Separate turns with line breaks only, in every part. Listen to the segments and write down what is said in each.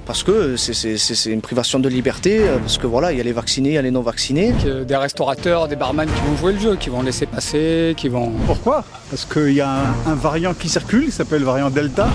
Parce que c'est une privation de liberté, parce que voilà, il y a les vaccinés, il y a les non vaccinés.
Des restaurateurs, des barman qui vont jouer le jeu, qui vont laisser passer, qui vont...
Pourquoi? Parce qu'il y a un variant qui circule, qui s'appelle le variant Delta.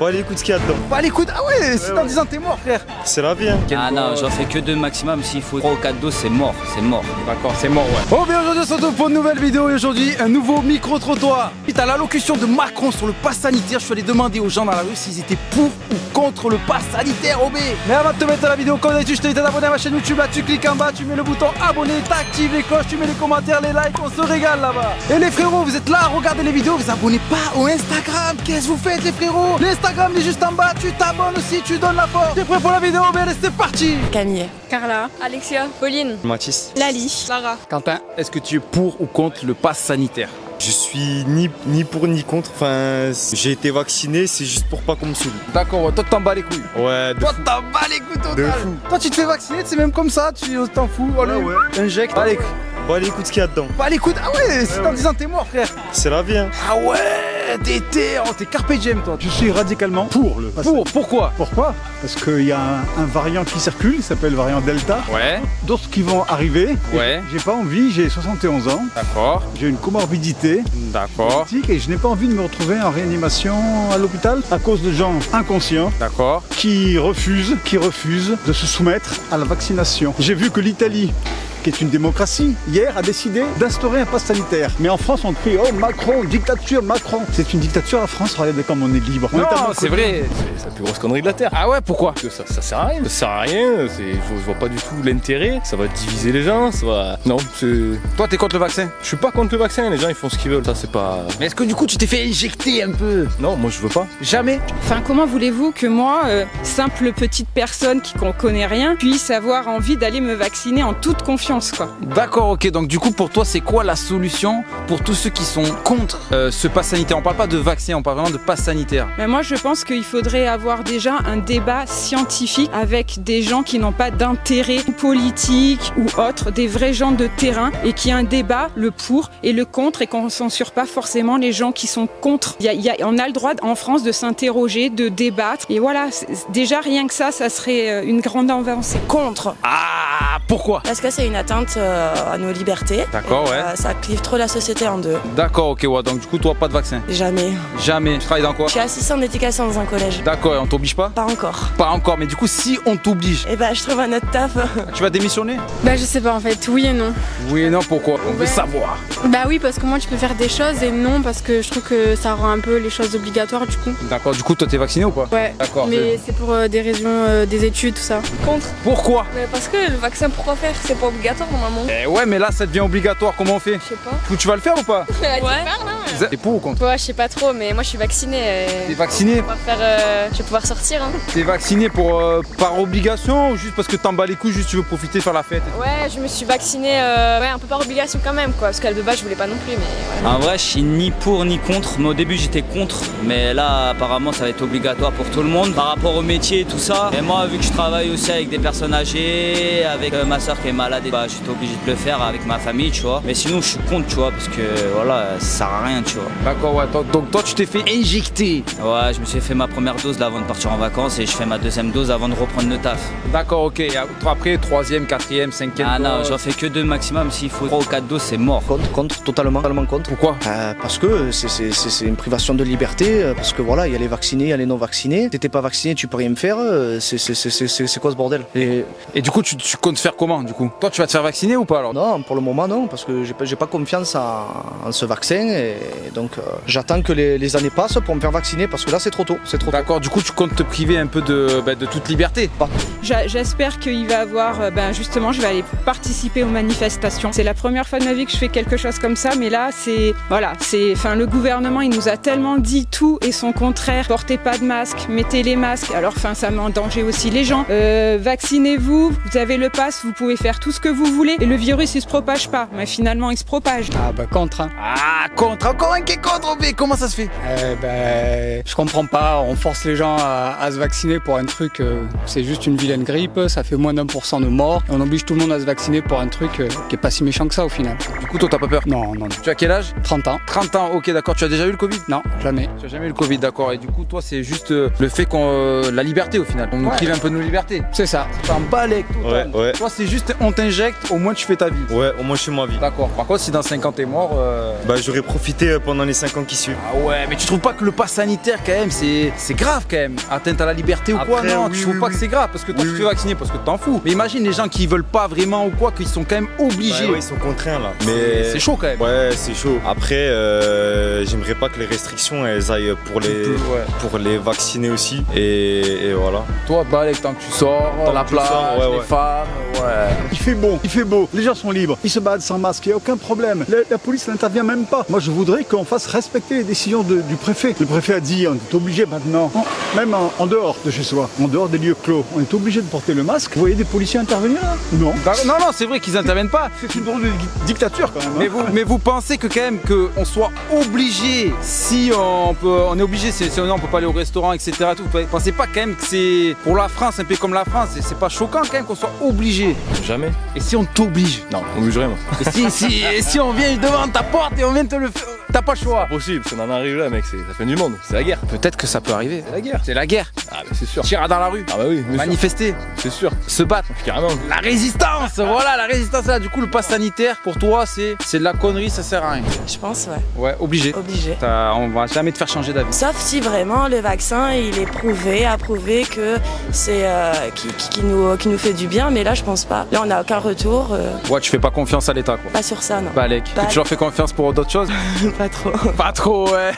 Allez, écoute ce qu'il y a dedans.
Bah écoute, ah ouais, c'est en disant t'es mort frère.
C'est la vie hein.
Ah non, j'en fais que 2 maximum, s'il faut 3 ou 4 doses, c'est mort, c'est mort.
D'accord, c'est mort, ouais.
Bon, bien aujourd'hui on se retrouve pour une nouvelle vidéo et aujourd'hui un nouveau micro-trottoir. Suite à l'allocution de Macron sur le pass sanitaire, je suis allé demander aux gens dans la rue s'ils étaient pour ou contre le pass sanitaire, OB. Mais avant de te mettre à la vidéo, comme d'habitude, je t'invite à t'abonner à ma chaîne YouTube, là tu cliques en bas, tu mets le bouton abonner, t'actives les cloches, tu mets les commentaires, les likes, on se régale là-bas. Et les frérots, vous êtes là, regardez les vidéos, vous abonnez pas au Instagram, qu'est-ce que vous faites les frérots? L'Instagram est juste en bas, tu t'abonnes aussi, tu donnes la force. T'es prêt pour la vidéo? Mais allez, c'est parti.
Camille,
Carla,
Alexia,
Pauline, Mathis,
Lali,
Lara.
Quentin, est-ce que tu es pour ou contre le pass sanitaire?
je suis ni pour ni contre. Enfin, j'ai été vacciné, c'est juste pour pas qu'on me saoule.
D'accord, toi t'en bats les couilles.
Ouais,
Toi t'en bats les couilles total.
De fou.
Toi tu te fais vacciner, c'est même comme ça, tu t'en fous. Allez,
Ouais.
injecte. Allez,
écoute ce qu'il y a dedans.
bah écoute, ah ouais, c'est en disant t'es mort frère.
C'est la vie hein.
Ah ouais, t'es carpe diem toi. Je suis radicalement pour le pass. Pourquoi? Pourquoi? Parce qu'il y a un variant qui circule, qui s'appelle le variant Delta.
Ouais,
D'autres qui vont arriver.
ouais,
J'ai pas envie, j'ai 71 ans,
d'accord,
j'ai une comorbidité
d'accord,
et je n'ai pas envie de me retrouver en réanimation à l'hôpital à cause de gens inconscients
d'accord.
qui refusent de se soumettre à la vaccination. J'ai vu que l'Italie, qui est une démocratie, hier a décidé d'instaurer un pass sanitaire. Mais en France, on crie « Oh Macron, dictature, Macron !» C'est une dictature la France, regardez comme on est libre. On est
Non,
tellement
c'est
connu.
vrai.
C'est la plus grosse connerie de la Terre.
Ah ouais, pourquoi?
Parce que ça sert à rien. Ça sert à rien. Je vois pas du tout l'intérêt. Ça va diviser les gens. Ça va. Non,
Toi, t'es contre le vaccin?
je suis pas contre le vaccin. Les gens ils font ce qu'ils veulent. Ça c'est pas.
Mais est-ce que du coup, tu t'es fait injecter un peu?
Non, moi je veux pas.
Jamais?
Enfin, comment voulez-vous que moi, simple petite personne qui ne connaît rien, puisse avoir envie d'aller me vacciner en toute confiance, quoi?
D'accord, ok. Donc du coup, pour toi, c'est quoi la solution pour tous ceux qui sont contre ce pass sanitaire? On parle pas de vaccin, on parle vraiment de pass sanitaire.
Mais moi, je pense qu'il faudrait avoir déjà un débat scientifique avec des gens qui n'ont pas d'intérêt politique ou autre, des vrais gens de terrain, et qui a un débat, le pour et le contre, et qu'on ne censure pas forcément les gens qui sont contre. On a le droit en France de s'interroger, de débattre, et voilà, déjà rien que ça serait une grande avancée.
Contre.
Ah, pourquoi?
Parce que c'est une atteinte à nos libertés.
D'accord,
Et,
ouais.
ça clive trop la société en deux.
D'accord, ok, ouais. Donc du coup, toi, pas de vaccin?
Jamais.
Jamais. Tu travailles dans quoi?
Je suis assistante d'éducation dans un collège.
D'accord, et on t'oblige pas?
Pas encore.
Pas encore, mais du coup, si on t'oblige,
Et bah je trouve un autre taf.
tu vas démissionner?
Bah je sais pas en fait, oui et non.
Oui et non, pourquoi? On veut
Ouais.
savoir.
Bah oui parce que moi tu peux faire des choses et non parce que je trouve que ça rend un peu les choses obligatoires du coup.
D'accord, du coup, toi, t'es vacciné ou pas?
Ouais.
D'accord.
Mais c'est pour des raisons des études tout ça.
Contre.
Pourquoi?
Mais parce que le vaccin pourquoi faire? C'est pas obligatoire normalement.
Eh ouais, mais là, ça devient obligatoire. Comment on fait?
Je sais pas.
Du coup, tu vas le faire ou pas?
Ouais.
T'es pour ou contre?
Ouais je sais pas trop mais moi je suis vaccinée.
T'es vacciné?
Je vais pouvoir sortir hein.
T'es vacciné pour par obligation ou juste parce que t'en bats les couilles, juste tu veux profiter, faire la fête?
Ouais je me suis vaccinée un peu par obligation quand même quoi. Parce qu'à de base je voulais pas non plus mais voilà.
En vrai, je suis ni pour ni contre, mais au début j'étais contre. Mais là, apparemment, ça va être obligatoire pour tout le monde par rapport au métier et tout ça. Et moi, vu que je travaille aussi avec des personnes âgées, avec ma soeur qui est malade, bah, j'étais obligé de le faire avec ma famille, tu vois. Mais sinon, je suis contre, tu vois, parce que voilà, ça sert à rien, tu vois.
D'accord, ouais. Donc toi, tu t'es fait injecter.
Ouais, je me suis fait ma première dose là avant de partir en vacances et je fais ma deuxième dose avant de reprendre le taf.
D'accord, ok. Et après, 3e, 4e, 5e.
Ah non, j'en fais que 2 maximum. S'il faut 3 ou 4 doses, c'est mort.
Contre, totalement contre.
Pourquoi?
Parce que c'est une privation de liberté, parce que voilà, il y a les vaccinés, il y a les non vaccinés. Si t'es pas vacciné, tu peux rien me faire. C'est quoi ce bordel?
Et du coup, tu comptes faire comment du coup? Toi, tu vas te faire vacciner ou pas alors?
Non, pour le moment non, parce que j'ai pas confiance en ce vaccin, et donc j'attends que les années passent pour me faire vacciner, parce que là c'est trop tôt.
D'accord, du coup, tu comptes te priver un peu de toute liberté?
J'espère qu'il va avoir, justement, je vais aller participer aux manifestations. C'est la première fois de ma vie que je fais quelque chose comme ça, mais là, le gouvernement, il nous a tellement dit tout et son contraire. Portez pas de masque, mettez les masques. Alors, ça met en danger aussi les gens. Vaccinez-vous, vous avez le pass, passe, vous pouvez faire tout ce que vous voulez et le virus il se propage pas. Mais finalement il se propage.
Ah bah contre. Hein.
Ah, contre, encore un qui est contre, mais comment ça se fait?
Je comprends pas, on force les gens à se vacciner pour un truc, c'est juste une vilaine grippe, ça fait moins d'1% de morts, et on oblige tout le monde à se vacciner pour un truc qui est pas si méchant que ça au final.
Du coup, toi, t'as pas peur?
Non.
Tu as quel âge?
30 ans.
30 ans, ok, d'accord. Tu as déjà eu le Covid?
Non, jamais.
Tu as jamais eu le Covid, d'accord. Et du coup, toi, c'est juste le fait qu'on. La liberté au final. On nous prive un peu de nos libertés.
C'est ça.
C'est un balai total.
Ouais.
Toi, c'est juste, on t'injecte, au moins tu fais ta vie.
Ouais, au moins je fais ma vie.
D'accord. Par contre, si dans 5 ans t'es mort.
Bah, j'aurais profité pendant les 5 ans qui suivent.
Ah ouais, mais tu trouves pas que le pass sanitaire, quand même, c'est grave quand même? Atteinte à la liberté ou quoi?
Après,
Non,
oui,
tu trouves pas que c'est grave parce que toi, tu te fais vacciner parce que t'en fous. Mais imagine les gens qui veulent pas vraiment ou quoi, qu'ils sont quand même obligés.
Bah, ouais, ils sont contraints là. Mais
c'est chaud quand même.
Ouais, c'est chaud. Après, j'aimerais pas que les restrictions elles aillent pour les vacciner aussi. Et voilà.
Toi, Balek, tant que tu sors, la plage, les femmes,
Il fait beau, les gens sont libres, ils se battent sans masque, il n'y a aucun problème. La police n'intervient même pas. Moi, je voudrais qu'on fasse respecter les décisions du préfet. Le préfet a dit, on est obligé maintenant, même en dehors de chez soi, en dehors des lieux clos, on est obligé de porter le masque. Vous voyez des policiers intervenir là? Non.
Non, c'est vrai qu'ils interviennent pas.
C'est une drôle de dictature quand même.
Mais vous pensez que quand même qu'on soit obligé, si on est obligé, sinon on peut pas aller au restaurant, etc. Tout, vous pensez pas quand même que c'est pour la France, un pays comme la France, c'est pas choquant quand même qu'on soit obligé?
Jamais.
Et si on t'oblige?
Non, on m'obligerait moi.
Et si on vient devant ta porte et on vient te le faire, t'as pas le choix.
Possible, si on en arrive là, mec, ça fait du monde, c'est la guerre.
Peut-être que ça peut arriver.
C'est la guerre.
C'est la guerre.
Ah bah c'est sûr.
Tirer dans la rue.
Ah bah oui.
Manifester.
C'est sûr.
Se battre.
Carrément.
La résistance. Voilà, la résistance là. Du coup, le pass sanitaire, pour toi, c'est de la connerie, ça sert à rien.
Je pense, ouais.
Ouais, obligé.
Obligé.
On va jamais te faire changer d'avis.
Sauf si vraiment le vaccin, il est approuvé que c'est qui nous fait du bien, mais là, je pense pas. Là, on n'a aucun retour.
Ouais, tu fais pas confiance à l'État, quoi.
Pas sur ça, non.
Balek. Tu leur fais confiance pour d'autres choses?
Pas trop.
Pas trop, ouais.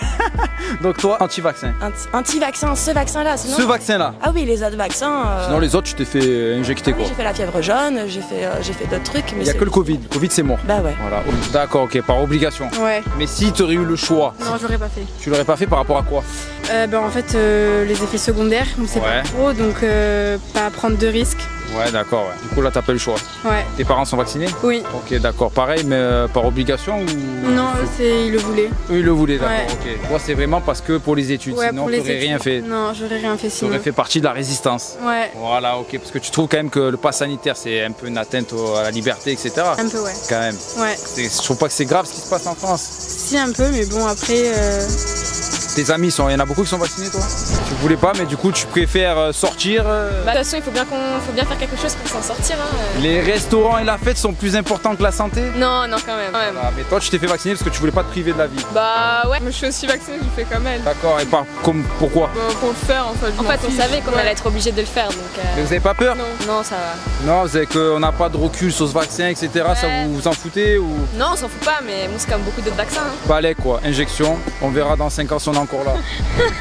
Donc toi, anti-vaccin.
Anti-vaccin, ce vaccin-là. Sinon...
Ce vaccin-là.
Ah oui, les autres vaccins.
Sinon les autres, tu t'es fait injecter quoi.
J'ai fait la fièvre jaune, j'ai fait d'autres trucs.
Il n'y a que le Covid. Le Covid, c'est mort.
Bah ouais.
Voilà. D'accord, ok, par obligation.
Ouais.
Mais si tu aurais eu le choix.
Non, j'aurais pas fait.
Tu l'aurais pas fait par rapport à quoi?
En fait, les effets secondaires, on sait pas trop, donc pas prendre de risques.
Ouais, d'accord, ouais. Du coup, là, t'as pas eu le choix.
Ouais.
Tes parents sont vaccinés?
Oui.
Ok, d'accord. Pareil, mais par obligation ou...
Non, ils le voulaient.
Eux, ils le voulaient, d'accord,
ouais.
ok. Toi, c'est vraiment parce que pour les études, sinon, tu n'aurais rien fait.
Non, j'aurais rien fait sinon.
Tu aurais fait partie de la résistance.
Ouais.
Voilà, ok. Parce que tu trouves quand même que le pass sanitaire, c'est un peu une atteinte à la liberté, etc.
Un peu, ouais.
Quand même.
Ouais.
Je trouve pas que c'est grave ce qui se passe en France.
Si, un peu, mais bon, après...
Tes amis, il y en a beaucoup qui sont vaccinés, toi? Tu voulais pas, mais du coup, tu préfères sortir
De toute façon, il faut bien faire quelque chose pour s'en sortir. Hein.
Les restaurants et la fête sont plus importants que la santé?
Non, quand même.
Ah, mais toi, tu t'es fait vacciner parce que tu voulais pas te priver de la vie?
Bah ouais, mais je suis aussi vaccinée, je le fais quand même.
D'accord, et pourquoi?
Pour le faire, en fait. En fait, on savait qu'on allait être obligé de le faire, donc...
Mais vous avez pas peur?
Non, ça va.
Non, vous avez qu'on n'a pas de recul sur ce vaccin, etc. Ouais. Ça vous en foutez ou...
Non, on s'en fout pas, mais bon, c'est comme beaucoup d'autres vaccins. Hein.
Balai, quoi, injection, on verra dans 5 ans si on est encore là.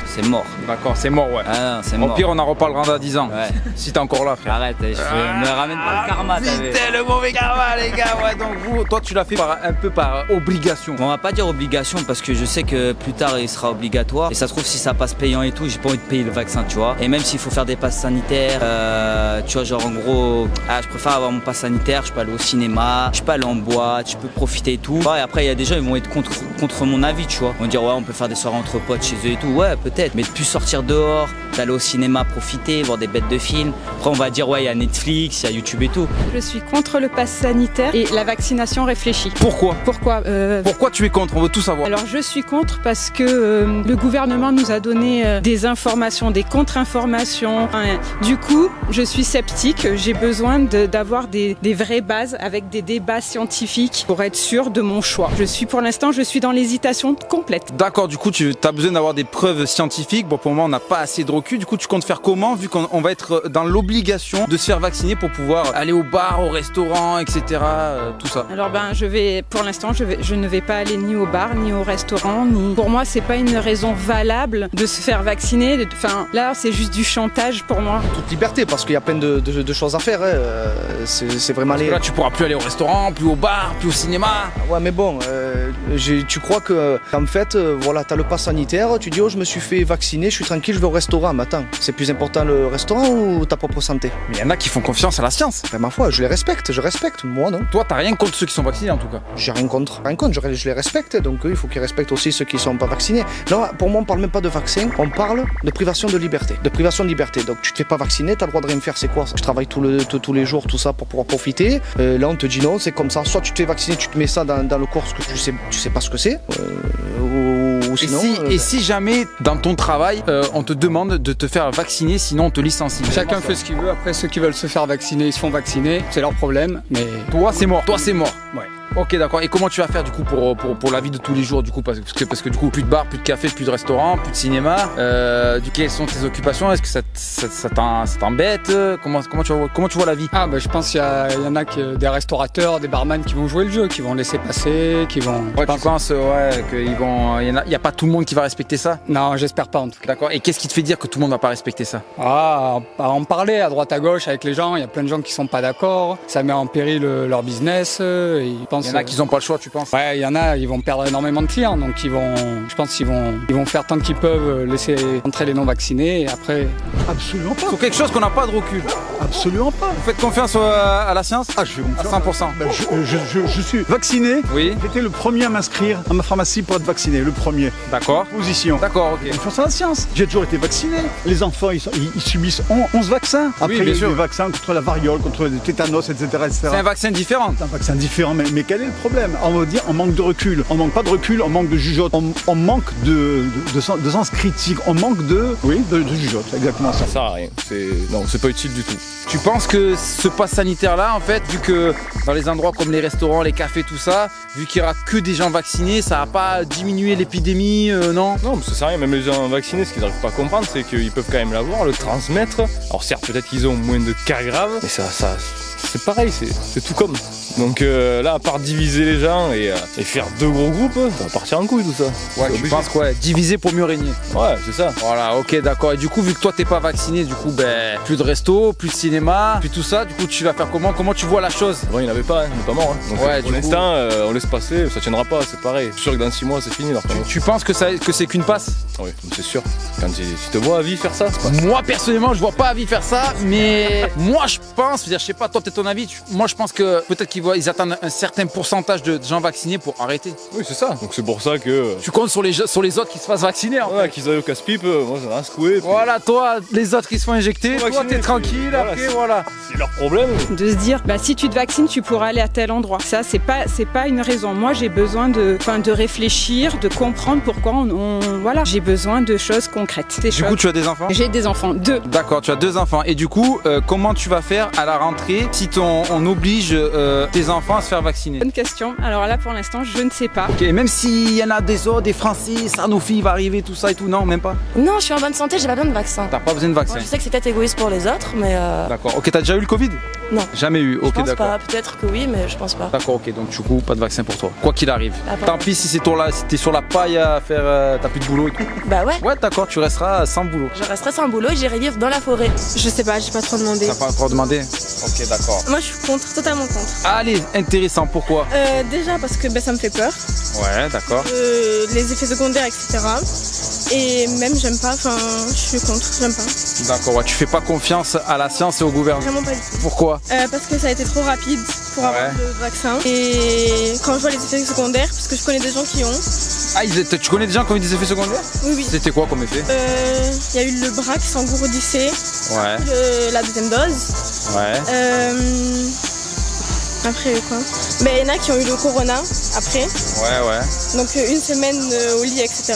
C'est mort.
D'accord, c'est mort, ouais.
Ah non, c'est mort.
Au pire, on en reparlera dans 10 ans. Ouais. Si t'es encore là, frère.
Arrête, me ramène pas le karma,
C'était le mauvais karma, les gars. Ouais, donc toi, tu l'as fait un peu par obligation.
On va pas dire obligation parce que je sais que plus tard, il sera obligatoire. Et ça se trouve, si ça passe payant et tout, j'ai pas envie de payer le vaccin, tu vois. Et même s'il faut faire des passes sanitaires, tu vois, genre en gros, je préfère avoir mon pass sanitaire, je peux aller au cinéma, je peux aller en boîte, je peux profiter et tout. Et après, il y a des gens, ils vont être contre mon avis, tu vois. Ils vont dire, ouais, on peut faire des soirées entre potes chez eux et tout. Ouais, peut-être. Mais de plus sortir dehors, d'aller au cinéma, profiter, voir des bêtes de films. Après, on va dire, ouais, il y a Netflix, il y a YouTube et tout.
Je suis contre le pass sanitaire et la vaccination réfléchie.
Pourquoi?
Pourquoi
tu es contre? On veut tout savoir.
Alors, je suis contre parce que le gouvernement nous a donné des informations, des contre-informations. Du coup, je suis sceptique. J'ai besoin d'avoir des vraies bases avec des débats scientifiques pour être sûr de mon choix. Pour l'instant, je suis dans l'hésitation complète.
D'accord, du coup, tu as besoin d'avoir des preuves scientifiques. Bon, pour moi, on n'a pas assez de recul. Du coup, tu comptes faire comment, vu qu'on va être dans l'obligation de se faire vacciner pour pouvoir aller au bar, au restaurant, etc. Tout ça.
Alors, pour l'instant, je ne vais pas aller ni au bar, ni au restaurant, ni... Pour moi, c'est pas une raison valable de se faire vacciner. Enfin, là, c'est juste du chantage pour moi.
Toute liberté, parce qu'il y a plein de choses à faire. Hein. C'est vraiment
les... Là, tu pourras plus aller au restaurant, plus au bar, plus au cinéma.
Ouais, mais bon, tu crois que, en fait, voilà, t'as le pass sanitaire. sanitaire, tu dis oh je me suis fait vacciner, je suis tranquille, je vais au restaurant. Mais attends, c'est plus important le restaurant ou ta propre santé?
Mais il y en a qui font confiance à la science.
Ben, ma foi, je les respecte, moi non.
Toi, t'as rien contre ceux qui sont vaccinés en tout cas?
J'ai rien contre, je les respecte, donc eux, il faut qu'ils respectent aussi ceux qui sont pas vaccinés. Non, pour moi on parle même pas de vaccin, on parle de privation de liberté. Donc tu te fais pas vacciner, t'as le droit de rien faire, c'est quoi? Je travaille tous les jours, tout ça pour pouvoir profiter. Là on te dit non, c'est comme ça, soit tu te fais vacciner, tu te mets ça dans le corps, ce que tu sais pas ce que c'est. Ou sinon,
et si jamais dans ton travail on te demande de te faire vacciner, sinon on te licencie?
Chacun fait ce qu'il veut, après ceux qui veulent se faire vacciner, ils se font vacciner, c'est leur problème, mais...
Toi c'est mort.
Ouais.
Ok d'accord, et comment tu vas faire du coup pour la vie de tous les jours du coup parce que du coup plus de bar, plus de café, plus de restaurant, plus de cinéma, quelles sont tes occupations? Est-ce que ça t'embête? Comment tu vois la vie?
Ah bah je pense qu'il y en a des restaurateurs, des barman qui vont jouer le jeu, qui vont laisser passer, qui vont...
Ouais, tu penses qu'il y a pas tout le monde qui va respecter ça?
Non, j'espère pas en tout cas.
D'accord, et qu'est-ce qui te fait dire que tout le monde va pas respecter ça?
Ah, en parler à droite à gauche avec les gens, il y a plein de gens qui sont pas d'accord, ça met en péril leur business,
il y en a qui n'ont pas le choix, tu penses?
Ouais, il y en a, ils vont perdre énormément de clients, donc je pense qu'ils vont faire tant qu'ils peuvent laisser entrer les non-vaccinés et après...
Absolument pas.
Sur quelque chose qu'on n'a pas de recul.
Absolument pas.
Vous faites confiance à la science?
Ah, je fais confiance.
À 100%.
Ben, je suis vacciné.
Oui.
J'étais le premier à m'inscrire à ma pharmacie pour être vacciné, le premier.
D'accord.
Position.
D'accord, ok.
Confiance à la science. J'ai toujours été vacciné. Les enfants, ils subissent 11 vaccins. Après, il y a des vaccins contre la variole, contre le tétanos, etc.
C'est un vaccin différent.
C'est un vaccin différent, mais quel est le problème? On va dire on manque de recul. On manque pas de recul, on manque de jugeote. On manque de sens critique. On manque de jugeote, exactement ça.
Ça sert à rien. Non, c'est pas utile du tout.
Tu penses que ce pass sanitaire là, en fait, vu que dans les endroits comme les restaurants, les cafés, tout ça, vu qu'il y aura que des gens vaccinés, ça va pas diminuer l'épidémie, non?
Non, mais ça sert à rien. Même les gens vaccinés, ce qu'ils n'arrivent pas à comprendre, c'est qu'ils peuvent quand même l'avoir, le transmettre. Alors certes, peut-être qu'ils ont moins de cas graves, mais ça c'est pareil, c'est tout comme. Donc là, à part diviser les gens et faire deux gros groupes, ça va partir en couille tout ça.
Ouais, tu penses quoi? Diviser pour mieux régner.
Ouais, c'est ça.
Voilà, ok, d'accord. Et du coup, vu que toi t'es pas vacciné, du coup, plus de resto, plus de cinéma, plus tout ça, du coup, tu vas faire comment? Comment tu vois la chose?
Avant, il n'y en avait pas, on est pas mort. Hein. Donc,
ouais,
pour l'instant, on laisse passer, ça tiendra pas, c'est pareil. Je suis sûr que dans 6 mois, c'est fini.
Tu penses que c'est qu'une passe?
Oui, c'est sûr. Quand tu te vois à vie faire ça, c'est pas...
Moi, personnellement, je vois pas à vie faire ça, mais moi, je pense, je sais pas, toi, peut-être ton avis, moi, je pense que peut-être qu'ils attendent un certain pourcentage de gens vaccinés pour arrêter.
Oui, c'est ça. Donc c'est pour ça que...
Tu comptes sur les autres qui se fassent vacciner, en fait.
Ouais, qu'ils aillent au casse-pipe, moi, j'en ai rien secoué. Puis...
Voilà, toi, les autres qui se font injecter, toi, t'es tranquille,
voilà,
après, voilà.
C'est leur problème.
De se dire, si tu te vaccines, tu pourras aller à tel endroit. Ça, c'est pas une raison. Moi, j'ai besoin de réfléchir, de comprendre pourquoi voilà, j'ai besoin de choses concrètes.
Du coup, tu as des enfants?
J'ai des enfants, 2.
D'accord, tu as 2 enfants. Et du coup, comment tu vas faire à la rentrée si on oblige tes enfants à se faire vacciner?
Bonne question. Alors là, pour l'instant, je ne sais pas.
Ok, même s'il y en a des autres, des Français, Sanofi va arriver, tout ça et tout, non, même pas?
Non, je suis en bonne santé, j'ai pas besoin de vaccin.
T'as pas besoin de vaccin?
Moi, je sais que c'est peut-être égoïste pour les autres, mais...
D'accord. Ok, t'as déjà eu le Covid?
Non.
Jamais eu, ok, d'accord.
Je pense pas, peut-être que oui, mais je pense pas.
D'accord, ok, donc du coup, pas de vaccin pour toi. Quoi qu'il arrive. Tant pis si t'es sur la paille à faire, t'as plus de boulot et tout.
Bah ouais.
Ouais, d'accord, tu resteras sans boulot.
Je resterai sans boulot et j'irai vivre dans la forêt.
Je sais pas, j'ai pas trop demandé.
T'as pas encore demandé? Ok, d'accord.
Moi, je suis contre, totalement contre.
Allez, intéressant, pourquoi?
Déjà parce que ça me fait peur.
Ouais, d'accord.
Les effets secondaires, etc. Et même, j'aime pas, je suis contre, j'aime pas.
D'accord, ouais, tu fais pas confiance à la science et au gouvernement?
Vraiment pas du tout.
Pourquoi?
Parce que ça a été trop rapide pour avoir le vaccin. Et quand je vois les effets secondaires, parce que je connais des gens qui ont.
Ah, tu connais des gens qui ont eu des effets secondaires?
Oui, oui.
C'était quoi comme effet?
Il y a eu le bras qui s'engourdissait.
Ouais.
La deuxième dose.
Ouais.
Après quoi? Mais il y en a qui ont eu le corona après.
Ouais, ouais.
Donc 1 semaine au lit, etc.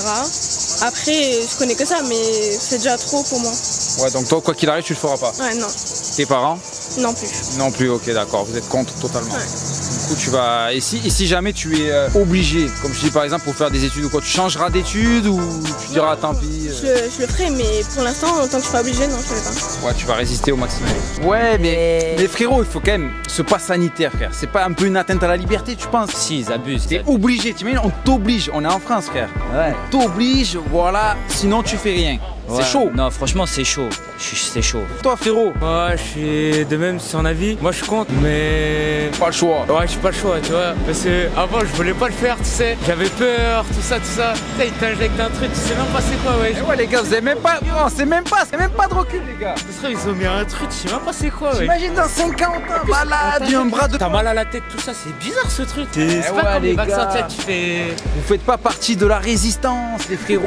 Après, je connais que ça, mais c'est déjà trop pour moi.
Ouais, donc toi, quoi qu'il arrive, tu le feras pas?
Ouais, non.
Tes parents?
Non plus.
Non plus, ok, d'accord. Vous êtes contre totalement.
Ouais.
Du coup, tu vas. Et si jamais tu es obligé, comme je dis par exemple, pour faire des études ou quoi, tu changeras d'études ou tu diras tant pis?
Je le ferai, mais pour l'instant, tant que je suis pas obligé, non, je le ferai pas.
Ouais, tu vas résister au maximum. Ouais, mais frérot, il faut quand même ce pass sanitaire, frère. C'est pas un peu une atteinte à la liberté, tu penses?
Si, ils abusent.
T'es obligé, t'imagines, on t'oblige. On est en France, frère. Ouais. On t'oblige, voilà, sinon tu fais rien. C'est chaud.
Non, franchement, c'est chaud. C'est chaud.
Toi, frérot?
Ouais, je suis de même son avis. Moi, je suis contre, mais.
Pas le choix.
Ouais, j'ai pas le choix, tu vois. Parce que avant, je voulais pas le faire, tu sais. J'avais peur, tout ça, tout ça. Tu sais, il t'injecte un truc, tu sais même pas c'est quoi, ouais.
Ouais, les gars, vous avez même pas. Non, c'est même pas de recul, les gars.
Ils ont mis un truc, je sais même pas c'est quoi, ouais.
J'imagine dans 50 ans, malade, un bras de.
T'as mal à la tête, tout ça, c'est bizarre ce truc. C'est pas comme les vaccins, tu fais.
Vous faites pas partie de la résistance, les frérots.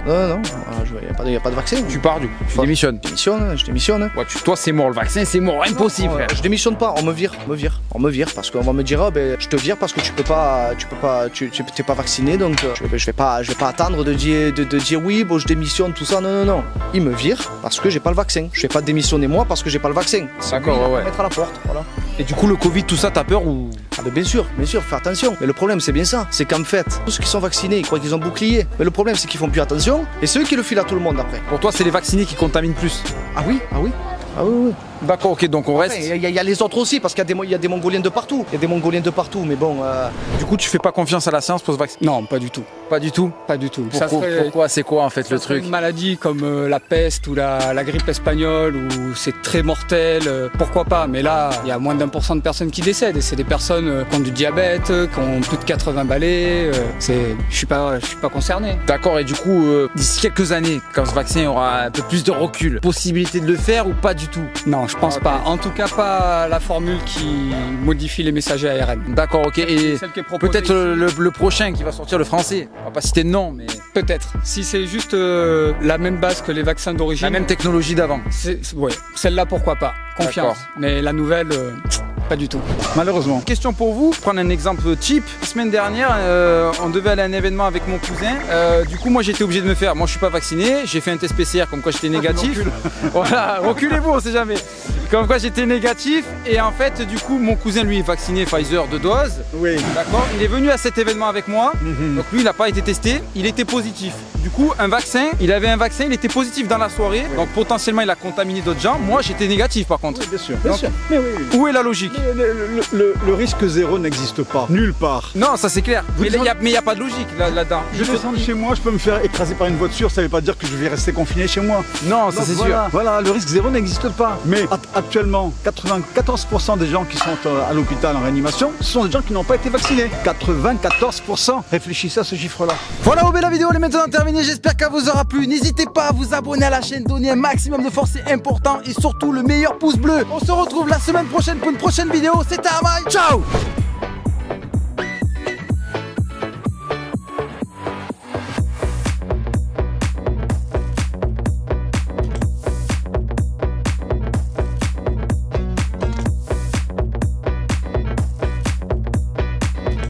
Non, il n'y a pas de vaccin.
Tu pars du coup, tu démissionnes.
Je démissionne.
Ouais, toi, c'est mort, le vaccin, c'est mort, impossible, frère.
Je démissionne pas, on me vire parce qu'on va me dire, je te vire parce que tu t'es pas vacciné, donc je vais pas attendre de dire oui, bon, je démissionne, tout ça, non. Il me vire parce que j'ai pas le vaccin. Je vais pas démissionner moi parce que j'ai pas le vaccin.
D'accord, ouais.
Mettre à la porte, voilà.
Et du coup, le Covid, tout ça, t'as peur ou?
Ah mais bien sûr, fais attention. Mais le problème, c'est bien ça, c'est qu'en fait, tous ceux qui sont vaccinés, ils croient qu'ils ont bouclier. Mais le problème, c'est qu'ils font plus attention, et ceux qui le filent à tout le monde après.
Pour toi, c'est les vaccinés qui contaminent plus?
Ah oui.
D'accord, ok, donc on reste.
Il y a les autres aussi, parce qu'il y a des Mongoliens de partout. Mais bon.
Du coup, tu fais pas confiance à la science pour ce vaccin?
Non, pas du tout.
Pas du tout?
Pas du tout.
Pourquoi? C'est quoi en fait le truc?
Une maladie comme la peste ou la grippe espagnole où c'est très mortel, pourquoi pas? Mais là, il y a moins d'1% de personnes qui décèdent et c'est des personnes qui ont du diabète, qui ont plus de 80 balais. Je suis pas concerné.
D'accord, et du coup, d'ici quelques années, quand ce vaccin aura un peu plus de recul, possibilité de le faire ou pas du tout?
Non, je pense pas. En tout cas, pas la formule qui modifie les messagers ARN.
D'accord, ok. Et peut-être le prochain qui va sortir, le français. On va pas citer de nom, mais
peut-être. Si c'est juste la même base que les vaccins d'origine.
La même technologie d'avant.
Ouais. Celle-là, pourquoi pas. Confiance. Mais la nouvelle, pas du tout.
Malheureusement. Question pour vous. Prendre un exemple cheap. La semaine dernière, on devait aller à un événement avec mon cousin. Du coup, moi, j'étais obligé de me faire. Moi, je suis pas vacciné. J'ai fait un test PCR comme quoi j'étais négatif. Voilà, reculez-vous, on sait jamais. Comme quoi j'étais négatif. Et en fait, du coup, mon cousin, lui, est vacciné Pfizer 2 doses.
Oui.
D'accord. Il est venu à cet événement avec moi. Donc lui, il n'a pas été testé. Il était positif. Du coup, il avait un vaccin, il était positif dans la soirée. Donc potentiellement, il a contaminé d'autres gens. Moi, j'étais négatif par contre.
Oui, bien sûr.
Mais oui. Où est la logique?
Le risque zéro n'existe pas. Nulle part.
Non, ça c'est clair. Mais il n'y a pas de logique là-dedans.
Je descends de chez moi, je peux me faire écraser par une voiture, ça ne veut pas dire que je vais rester confiné chez moi.
Non, ça c'est sûr.
Voilà, le risque zéro n'existe pas. Mais actuellement, 94% des gens qui sont à l'hôpital en réanimation, ce sont des gens qui n'ont pas été vaccinés. 94%. Réfléchissez à ce chiffre-là.
Voilà, la vidéo est maintenant terminée. J'espère qu'elle vous aura plu. N'hésitez pas à vous abonner à la chaîne, donner un maximum de force, c'est important. Et surtout, le meilleur pouce bleu. On se retrouve la semaine prochaine pour une prochaine vidéo. C'était Amai. Ciao!